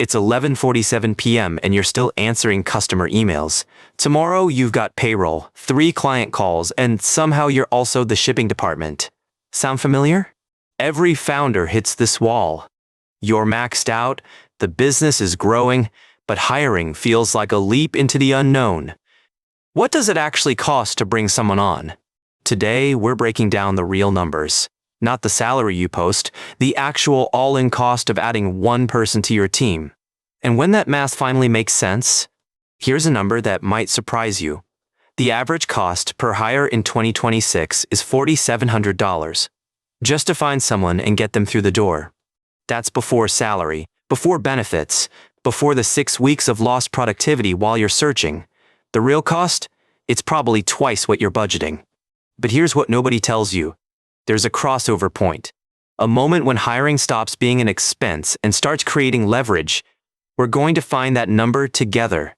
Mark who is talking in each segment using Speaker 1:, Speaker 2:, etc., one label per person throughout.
Speaker 1: It's 11:47 p.m. and you're still answering customer emails. Tomorrow you've got payroll, 3 client calls, and somehow you're also the shipping department. Sound familiar? Every founder hits this wall. You're maxed out, the business is growing, but hiring feels like a leap into the unknown. What does it actually cost to bring someone on? Today, we're breaking down the real numbers. Not the salary you post, the actual all-in cost of adding one person to your team. And when that math finally makes sense, here's a number that might surprise you. The average cost per hire in 2026 is $4,700. Just to find someone and get them through the door. That's before salary, before benefits, before the 6 weeks of lost productivity while you're searching. The real cost? It's probably twice what you're budgeting. But here's what nobody tells you. There's a crossover point. A moment when hiring stops being an expense and starts creating leverage. We're going to find that number together.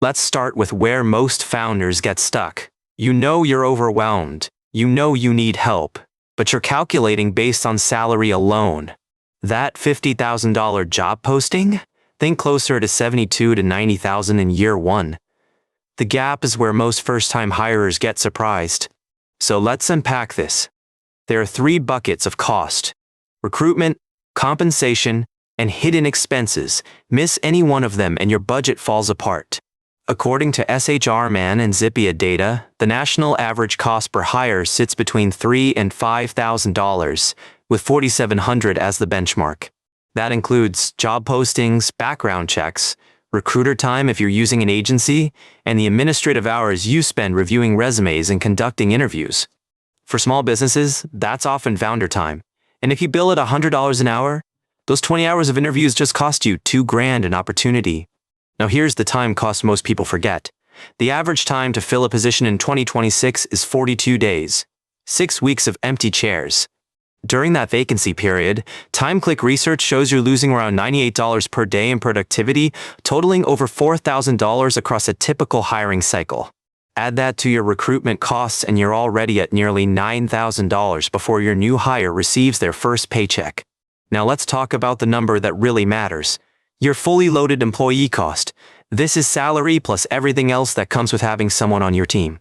Speaker 1: Let's start with where most founders get stuck. You know you're overwhelmed. You know you need help. But you're calculating based on salary alone. That $50,000 job posting? Think closer to $72,000 to $90,000 in year 1. The gap is where most first-time hirers get surprised. So let's unpack this. There are 3 buckets of cost: recruitment, compensation, and hidden expenses. Miss any one of them and your budget falls apart. According to SHRman and Zippia data, the national average cost per hire sits between $3,000 and $5,000, with $4,700 as the benchmark. That includes job postings, background checks, recruiter time if you're using an agency, and the administrative hours you spend reviewing resumes and conducting interviews. For small businesses, that's often founder time. And if you bill at $100 an hour, those 20 hours of interviews just cost you $2,000 an opportunity. Now here's the time cost most people forget. The average time to fill a position in 2026 is 42 days. 6 weeks of empty chairs. During that vacancy period, time-click research shows you're losing around $98 per day in productivity, totaling over $4,000 across a typical hiring cycle. Add that to your recruitment costs and you're already at nearly $9,000 before your new hire receives their first paycheck. Now let's talk about the number that really matters. Your fully loaded employee cost. This is salary plus everything else that comes with having someone on your team.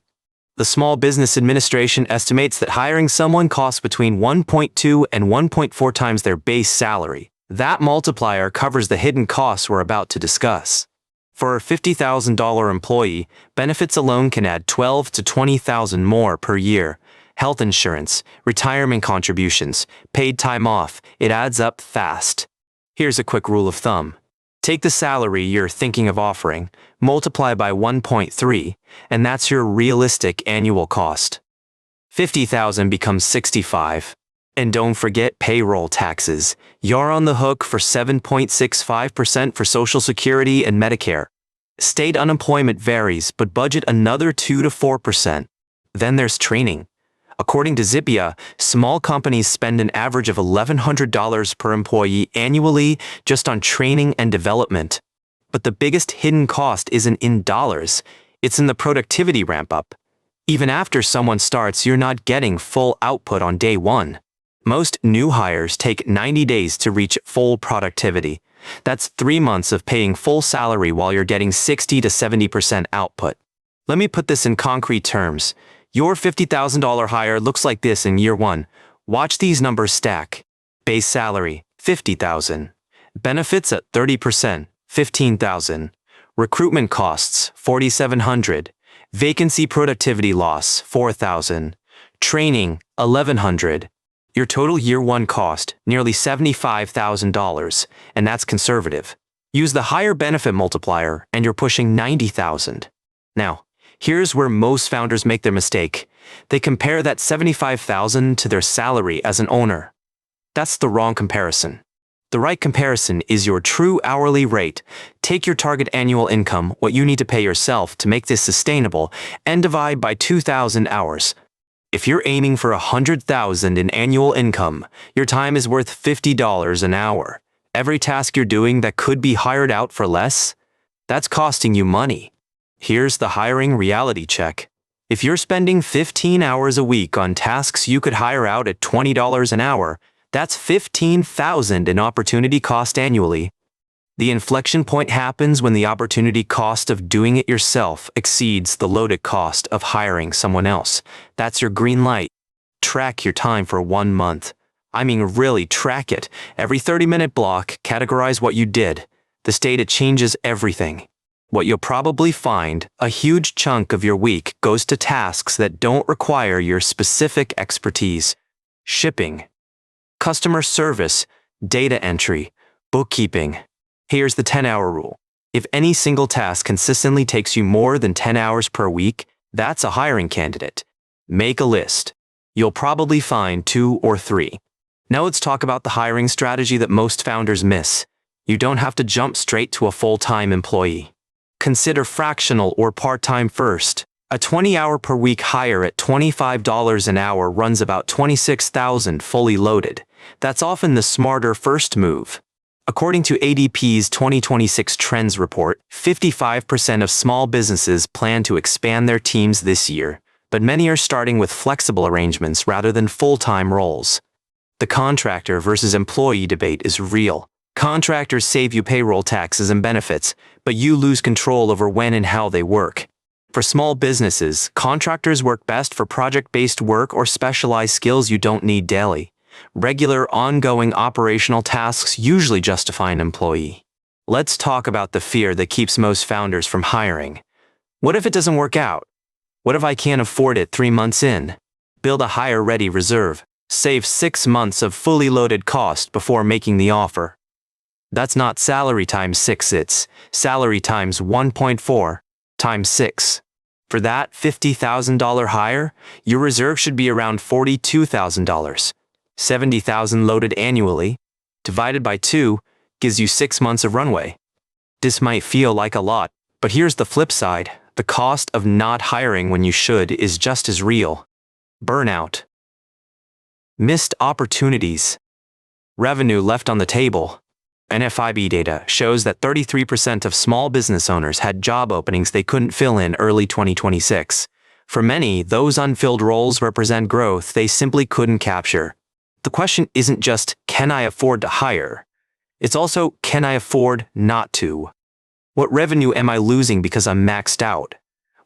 Speaker 1: The Small Business Administration estimates that hiring someone costs between 1.2 and 1.4 times their base salary. That multiplier covers the hidden costs we're about to discuss. For a $50,000 employee, benefits alone can add $12,000 to $20,000 more per year. Health insurance, retirement contributions, paid time off, it adds up fast. Here's a quick rule of thumb. Take the salary you're thinking of offering, multiply by 1.3, and that's your realistic annual cost. $50,000 becomes $65,000. And don't forget payroll taxes. You're on the hook for 7.65% for Social Security and Medicare. State unemployment varies, but budget another 2 to 4%. Then there's training. According to Zippia, small companies spend an average of $1,100 per employee annually just on training and development. But the biggest hidden cost isn't in dollars, it's in the productivity ramp-up. Even after someone starts, you're not getting full output on day 1. Most new hires take 90 days to reach full productivity. That's 3 months of paying full salary while you're getting 60 to 70% output. Let me put this in concrete terms. Your $50,000 hire looks like this in year 1. Watch these numbers stack. Base salary, $50,000. Benefits at 30%, $15,000. Recruitment costs, $4,700. Vacancy productivity loss, $4,000. Training, $1,100. Your total year 1 cost, nearly $75,000, and that's conservative. Use the higher benefit multiplier and you're pushing $90,000. Now, here's where most founders make their mistake. They compare that $75,000 to their salary as an owner. That's the wrong comparison. The right comparison is your true hourly rate. Take your target annual income, what you need to pay yourself to make this sustainable, and divide by 2,000 hours. If you're aiming for $100,000 in annual income, your time is worth $50 an hour. Every task you're doing that could be hired out for less, that's costing you money. Here's the hiring reality check. If you're spending 15 hours a week on tasks you could hire out at $20 an hour, that's $15,000 in opportunity cost annually. The inflection point happens when the opportunity cost of doing it yourself exceeds the loaded cost of hiring someone else. That's your green light. Track your time for 1 month. I mean, really track it. Every 30-minute block, categorize what you did. This data changes everything. What you'll probably find, a huge chunk of your week goes to tasks that don't require your specific expertise. Shipping, customer service, data entry, bookkeeping. Here's the 10-hour rule. If any single task consistently takes you more than 10 hours per week, that's a hiring candidate. Make a list. You'll probably find 2 or 3. Now let's talk about the hiring strategy that most founders miss. You don't have to jump straight to a full-time employee. Consider fractional or part-time first. A 20-hour per week hire at $25 an hour runs about $26,000 fully loaded. That's often the smarter first move. According to ADP's 2026 Trends Report, 55% of small businesses plan to expand their teams this year, but many are starting with flexible arrangements rather than full-time roles. The contractor versus employee debate is real. Contractors save you payroll taxes and benefits, but you lose control over when and how they work. For small businesses, contractors work best for project-based work or specialized skills you don't need daily. Regular, ongoing operational tasks usually justify an employee. Let's talk about the fear that keeps most founders from hiring. What if it doesn't work out? What if I can't afford it 3 months in? Build a hire-ready reserve. Save 6 months of fully loaded cost before making the offer. That's not salary times 6, it's salary times 1.4 times 6. For that $50,000 hire, your reserve should be around $42,000. $70,000 loaded annually, divided by 2, gives you 6 months of runway. This might feel like a lot, but here's the flip side. The cost of not hiring when you should is just as real. Burnout. Missed opportunities. Revenue left on the table. NFIB data shows that 33% of small business owners had job openings they couldn't fill in early 2026. For many, those unfilled roles represent growth they simply couldn't capture. The question isn't just, can I afford to hire? It's also, can I afford not to? What revenue am I losing because I'm maxed out?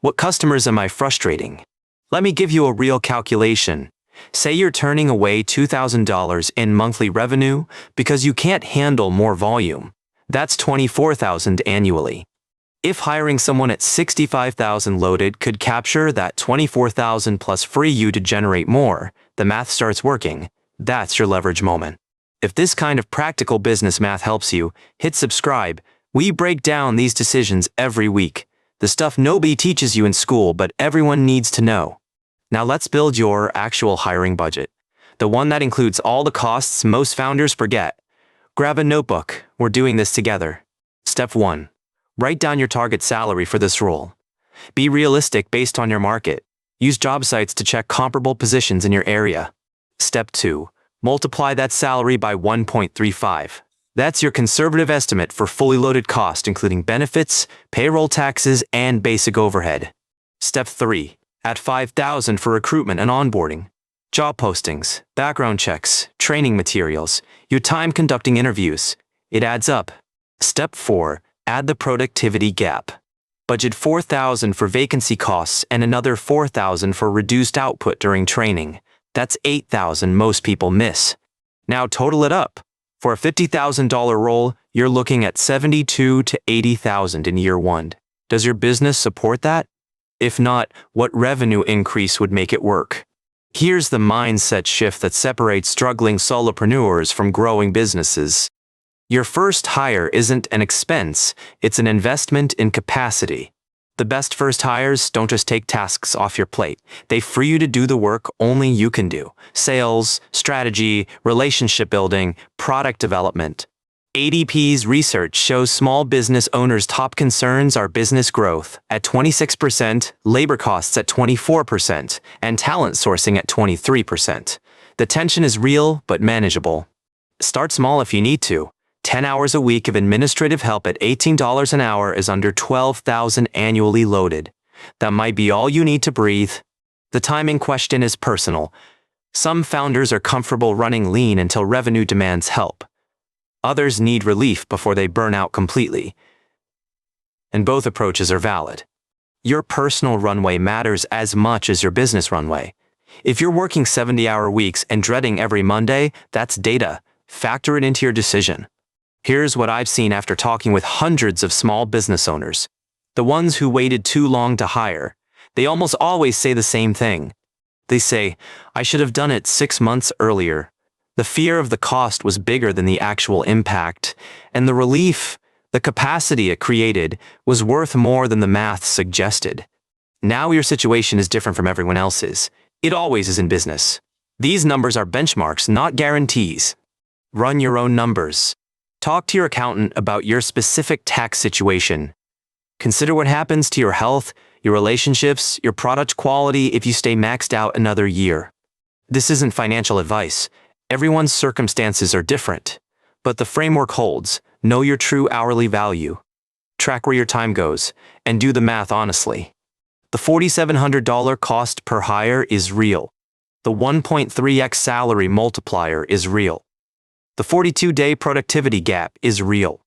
Speaker 1: What customers am I frustrating? Let me give you a real calculation. Say you're turning away $2,000 in monthly revenue because you can't handle more volume. That's $24,000 annually. If hiring someone at $65,000 loaded could capture that $24,000 plus free you to generate more, the math starts working. That's your leverage moment. If this kind of practical business math helps you, hit subscribe. We break down these decisions every week. The stuff nobody teaches you in school, but everyone needs to know. Now let's build your actual hiring budget. The one that includes all the costs most founders forget. Grab a notebook. We're doing this together. Step 1. Write down your target salary for this role. Be realistic based on your market. Use job sites to check comparable positions in your area. Step 2. Multiply that salary by 1.35. That's your conservative estimate for fully loaded cost, including benefits, payroll taxes, and basic overhead. Step 3. Add $5,000 for recruitment and onboarding. Job postings, background checks, training materials, your time conducting interviews. It adds up. Step 4. Add the productivity gap. Budget $4,000 for vacancy costs and another $4,000 for reduced output during training. That's $8,000 most people miss. Now total it up. For a $50,000 role, you're looking at $72,000 to $80,000 in year 1. Does your business support that? If not, what revenue increase would make it work? Here's the mindset shift that separates struggling solopreneurs from growing businesses. Your first hire isn't an expense, it's an investment in capacity. The best first hires don't just take tasks off your plate. They free you to do the work only you can do. Sales, strategy, relationship building, product development. ADP's research shows small business owners' top concerns are business growth at 26%, labor costs at 24%, and talent sourcing at 23%. The tension is real but manageable. Start small if you need to. 10 hours a week of administrative help at $18 an hour is under $12,000 annually loaded. That might be all you need to breathe. The timing question is personal. Some founders are comfortable running lean until revenue demands help. Others need relief before they burn out completely. And both approaches are valid. Your personal runway matters as much as your business runway. If you're working 70-hour weeks and dreading every Monday, that's data. Factor it into your decision. Here's what I've seen after talking with hundreds of small business owners. The ones who waited too long to hire, they almost always say the same thing. They say, I should have done it 6 months earlier. The fear of the cost was bigger than the actual impact, and the relief, the capacity it created, was worth more than the math suggested. Now your situation is different from everyone else's. It always is in business. These numbers are benchmarks, not guarantees. Run your own numbers. Talk to your accountant about your specific tax situation. Consider what happens to your health, your relationships, your product quality if you stay maxed out another year. This isn't financial advice. Everyone's circumstances are different. But the framework holds. Know your true hourly value. Track where your time goes, and do the math honestly. The $4,700 cost per hire is real. The 1.3x salary multiplier is real. The 42-day productivity gap is real.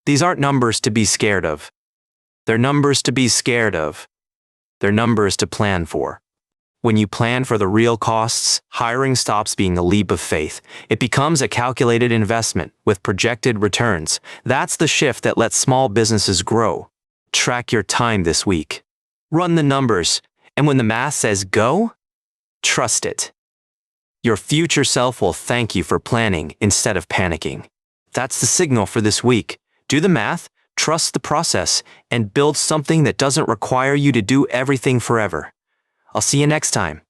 Speaker 1: These aren't numbers to be scared of. They're numbers to be scared of. They're numbers to plan for. When you plan for the real costs, hiring stops being a leap of faith. It becomes a calculated investment with projected returns. That's the shift that lets small businesses grow. Track your time this week. Run the numbers, and when the math says go, trust it. Your future self will thank you for planning instead of panicking. That's the signal for this week. Do the math, trust the process, and build something that doesn't require you to do everything forever. I'll see you next time.